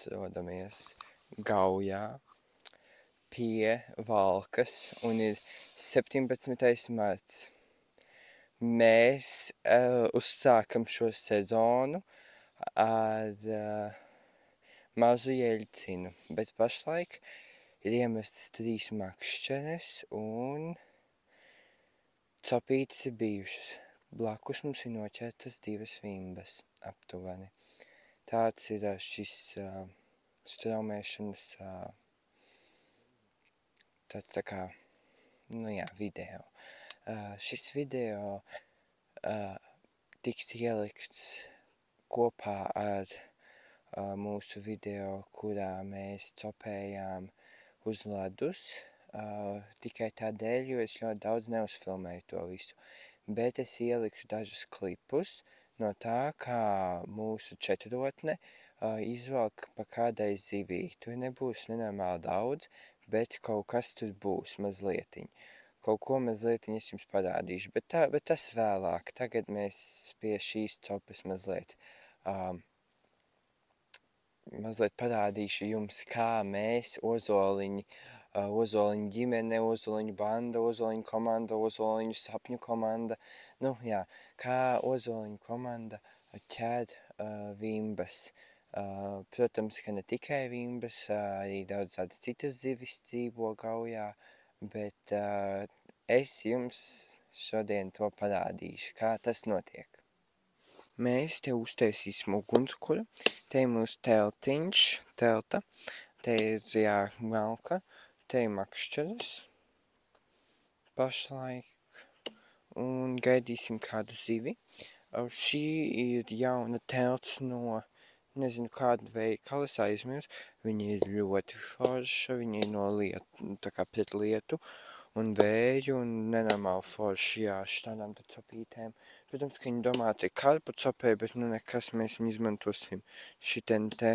atrodamies Gaujā pie Valkas un ir 17. marts. Mēs uzsākam šo sezonu ar mazu Jeļcinu, bet pašlaik ir iemestas 3 makšķeres un copītes ir bijušas. Blakus mums ir noķertas 2 vimbas aptuveni. Tāds ir šis straumēšanas tāds tā kā, video. Šis video tiks ielikts kopā ar mūsu video, kurā mēs copējām uz ledus. Tikai tādēļ, jo es ļoti daudz neuzfilmēju to visu. Bet es ielikšu dažus klipus no tā, kā mūsu četrotne izvelk pa kādai zivī. Tur nebūs nenormāli daudz, bet kaut kas tur būs mazlietiņ. Kaut ko mazlietiņ es jums parādīšu, bet tas vēlāk. Tagad mēs pie šīs copas mazliet parādīšu jums, kā mēs Ozoliņu ģimene, Ozoliņu banda, Ozoliņu komanda, Ozoliņu sapņu komanda, kā Ozoliņu komanda ķer vimbas. Protams, ka ne tikai vimbas, arī daudz tādas citas zivis dzīvo Gaujā, bet es jums šodien to parādīšu, kā tas notiek. Mēs te uztaisīsim ugunskura, te ir mūsu telta, te ir malka, te ir makšķeres pašlaik un gaidīsim kādu zivi. Šī ir jauna telts no, nezinu kādu veikalu, es aizmirsu. Viņa ir ļoti forša, viņa ir no lietu, tā kā pret lietu un vēju un nenormāli forši, šitādām te copītēm. Protams, ka viņi domāti ir karpu copē, bet nekas, mēs viņu izmantosim šiten te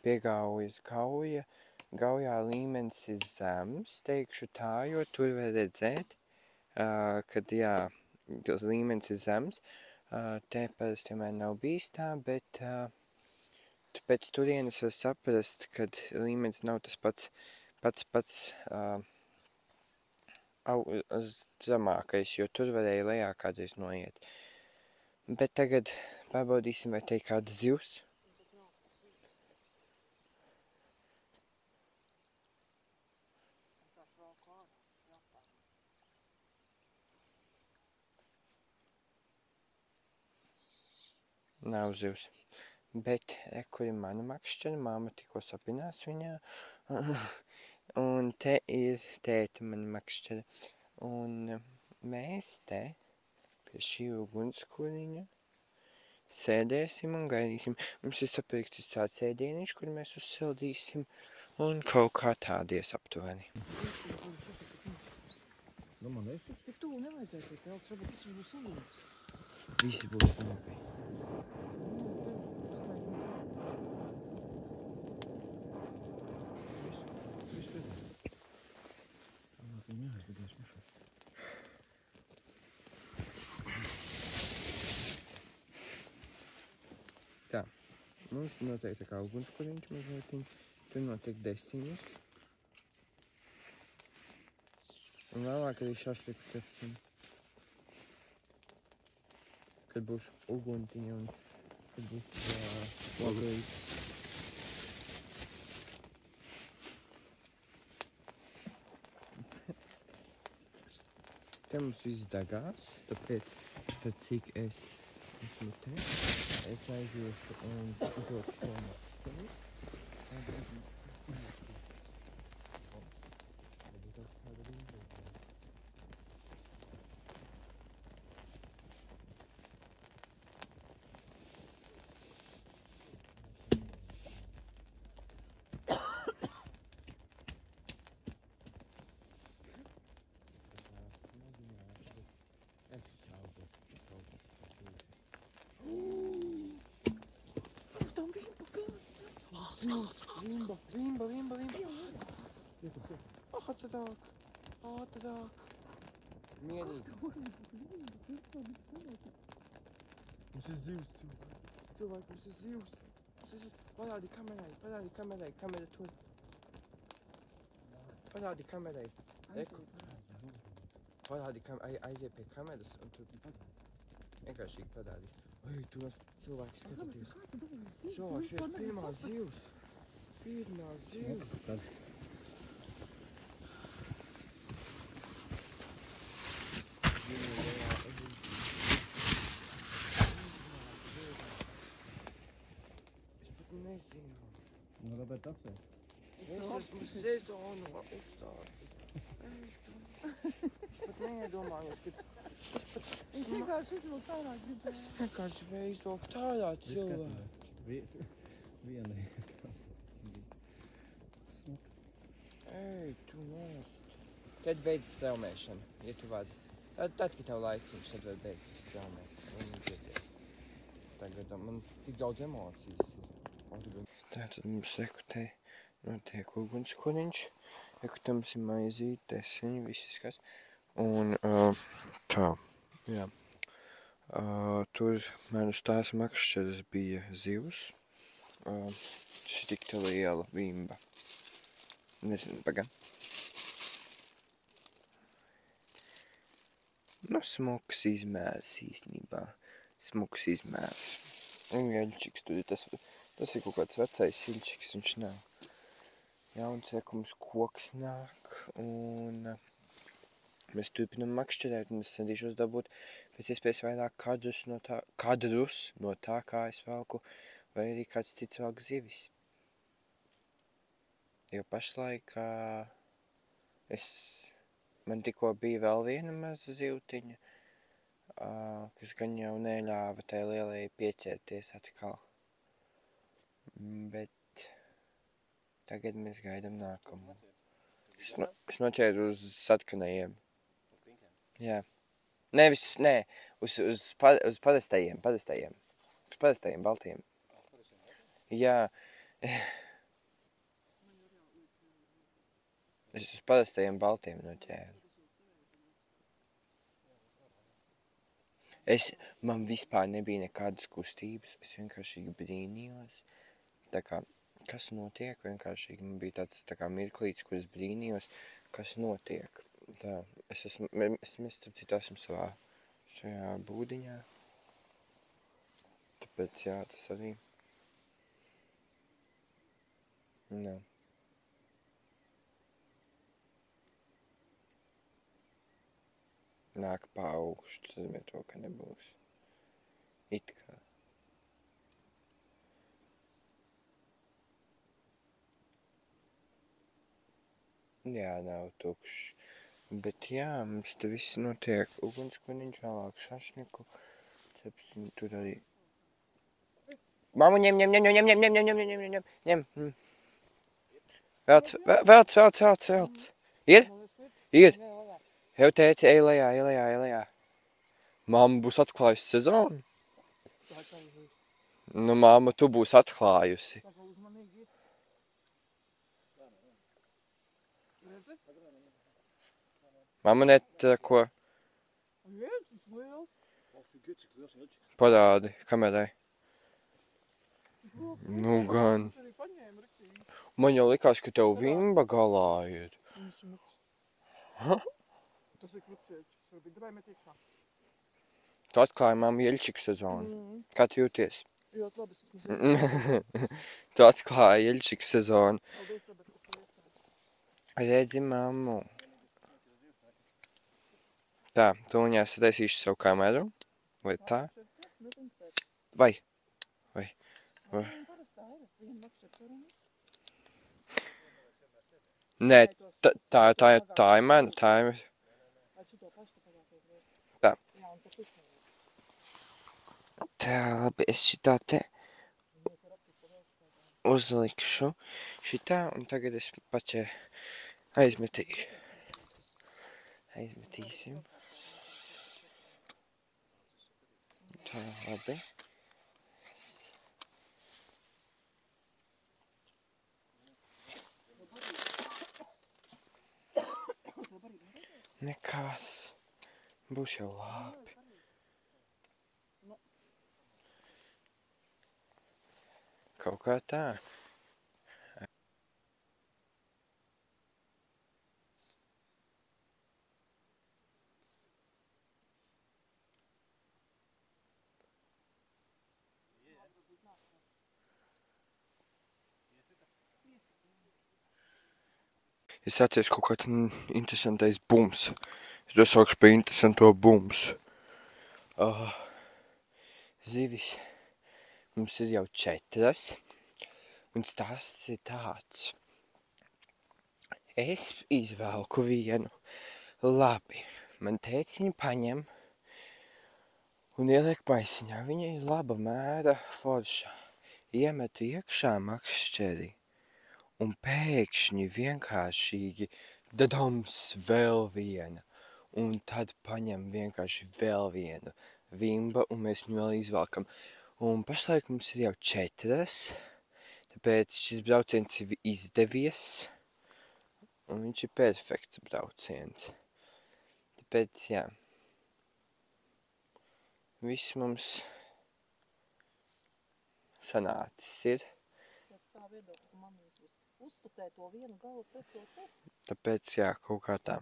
pie Gaujas. Gaujā līmenis ir zems, teikšu tā, jo tur var redzēt, kad līmenis ir zems. Te parasti tomēr nav bijis tā, bet pēc turienes var saprast, kad līmenis nav tas pats zemākais, jo tur varēja lejā kādreiz noiet. Bet tagad pārbaudīsim, vai te ir kāda zivs. Nav zivs. Bet, kur ir mana makšķera, māma tikko sapinās viņā. Un te ir tēta mana makšķera. Un mēs te pie šī ugunskuriņa sēdēsim un gaidīsim. Mums ir sapirkts tāds ēdieniņš, kur mēs uzsildīsim un kaut kā tādies aptuveni. Man tik tuvu nevajadzēs tie telts, varbūt tas būs salīdz. Visi būs nopi. Tā, mums notiek tā kā ugunskuriņš mazlietiņ, tur notiek desiņas. Un vēlāk arī šašliku cepsim. Kad būs uguntiņa un kad būs labrīts. Te mums viss degās, tāpēc, cik es esmu te, es aiziešu un došu to makšķeri. Vimba. Ātrāk. Mierīgi. Mums ir zivs, cilvēki, mums ir zivs. Parādi kamerai, kamera tur. Parādi kamerai. Parādi kamerai, aiziet pie kameras un tur vienkārši parādi. Ai, tu nes cilvēki skatāties. Cilvēks, šeit pirmā zivs. Pirmā zivs. Nu, Roberta apsver. Es esmu sezonu uzstādījis. Es pat neiedomājos, ka... Viņš vienkārši izvilk ārā gribēja. Es vienkārši veizvilku ārā cilvēku. Viena. Ej, tu nost. Kad beidz straumēšana, ja tu vari. Tad, kad tev laiciņš, tad var beigt straumēt. Tagad man tik daudz emocijas ir. Tātad mums ekutē notiek ugunskuriņš. Ekutams ir maizīt, tesiņi, viss kas. Un tā, jā. Tur man uz tās makšķeres bija zivs. Šī tik te liela vimba. Nezinu, pagam. Nu, smuks izmērs īstenībā. Smuks izmērs. Un jeļčiks tur ir tas ir kaut kāds vecais siļčiks, viņš nav. Jauns rekums koks nāk, un mēs turpinam makšķerēt, un es centīšos dabūt pēc iespējas vairāk kadrus no tā, kā es velku, vai arī kāds cits velk zivis. Jo pašlaik man tikko bija vēl viena maza zivtiņa, kas gan jau neļāva tai lielai pieķerties atkal. Bet tagad mēs gaidām nākamo. Es noķēru uz satkanējiem. Jā. Nē, uz parastajiem. Uz parastajiem, baltiem. Jā. Es uz parastajiem baltiem noķēru. Man vispār nebija nekādas kustības. Es vienkārši brīnījos. Tā kā, kas notiek? Vienkārši man bija tāds tā kā mirklīts, kur es brīnījos, kas notiek. Tā, mēs starp citu esam savā šajā būdiņā. Tāpēc, jā, tas arī. Nē. Nāk pa augšu, tas nozīmē to, ka nebūs. It kā. Jā, nav tukšs. Bet jā, mums te viss notiek. Ugunskuriņš, vēlāk šašniku. Cepsim tur arī. Mamu, ņem. Velc. Ir? Ir. Jau tēti, ej lejā. Mamma būs atklājusi sezonu? Nu, mamma, tu būs atklājusi. Mamma net, ko? Parādi, kamerai. Nu gan. Man jau likās, ka tev vimba galā ir. Tas ir krupceļš. Dabei met iekšā. Tu atklāji mammu jeļčiku sezonu. Kā tu jūties? Ļoti labi, es esmu. Tu atklāji jeļčiku sezonu. Redzi mammu. Tā, tu viņā sataisīšu savu kameru. Vai tā? Vai? Nē, tā ir mana, tā ir. Tā. Tā, labi, es šitā te uzlikšu šitā, un tagad es aizmetīšu. Aizmetīsim. Tā, labi. Nekas. Būs jau labi. kaut kā tā. Es atceros kaut kāds interesantais bums. Es to saukšu par interesanto bums. Zivis mums ir jau 4, un stāsts ir tāds. Es izvelku vienu. Labi, man tētis viņu paņem un ieliek maisiņā. Viņa ir laba mēra, forša. Iemetu iekšā makšķeri. Un pēkšņi vienkāršīgi dadoms vēl viena. Un tad paņem vienkārši vēl vienu vimba, un mēs viņu vēl izvelkam. Un pašlaik mums ir jau 4, tāpēc šis brauciens ir izdevies. Un viņš ir perfekts brauciens. Tāpēc, jā. Viss mums sanācis ir. Tā viedokļa, ka man uzstutē to vienu galu pret to te. Tāpēc, jā, kaut kā tā.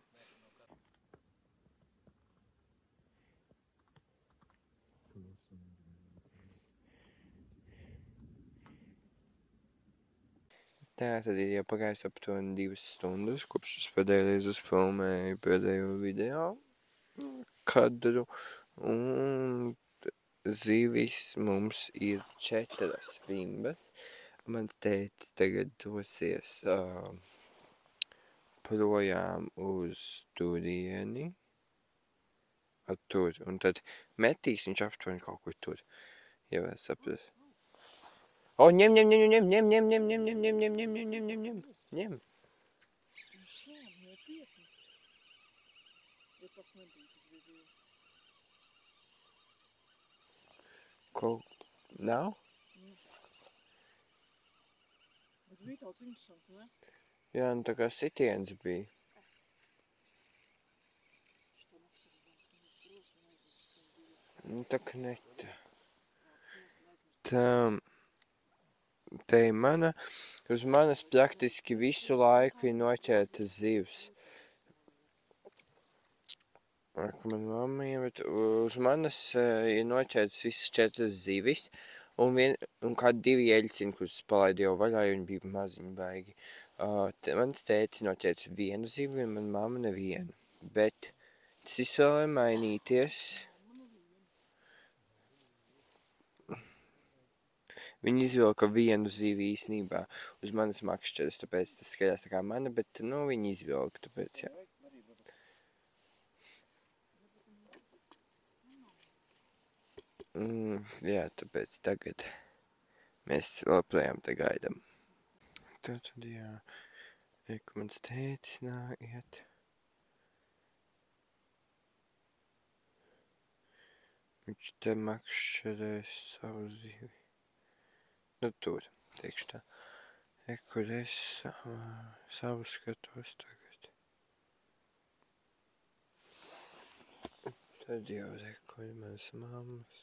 Tā tad ir jau pagājis aptuveni 2 stundas, kopš es pēdējais uzfilmēju pēdējo video kadru. Un zivis mums ir 4 vimbas. Mans tētis tagad dosies projām uz turieni. Tur. Un tad metīs viņš aptuveni kaut kur tur. Ja vēl saprast. O, ņem. Šiem nepiekni. Ja tas nebija, tas bija vilks. Kaut nav? Bet bija tāds interesants, ne? Jā, nu tā kā sitiens bija. Šito makšķeri vēl, ka mēs droši neaizmirst. Nu tā kā net. Tā, te ir mana, uz manas praktiski visu laiku ir noķertas zivs. Ka man mamma iemet, uz manas ir noķertas visas 4 zivis. Un kādi 2 eļcini, kurus palaidu jau vaļā, jo viņi bija maziņi baigi. Mans tētis noķerts 1 zivi, un man mamma nevienu. Bet tas viss vēl var mainīties. Viņi izvilka 1 zivi īstenībā uz manas makšķeres, tāpēc tas skatās tā kā mana, bet, nu, viņi izvilka, tāpēc, jā. Jā, tāpēc tagad mēs vēl projām te gaidam. Tātad, jā, ka mans tētis iet. Viņš te makšķerēs savu zivi. Nu, tur, teikšu tā. Kur es savu skatos tagad. Tad jau kur ir manas mammas.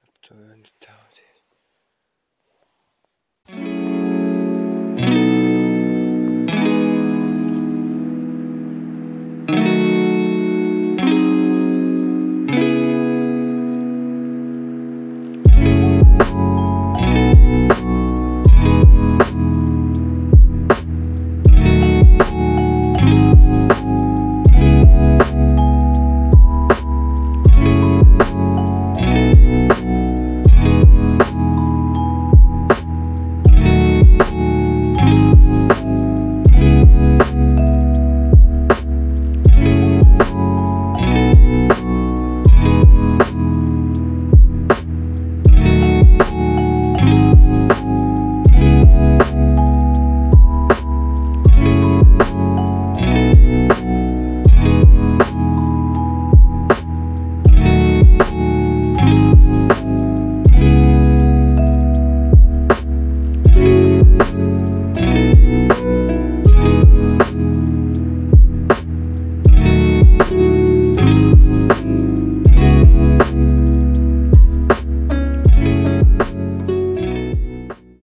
Aptuveni tādi.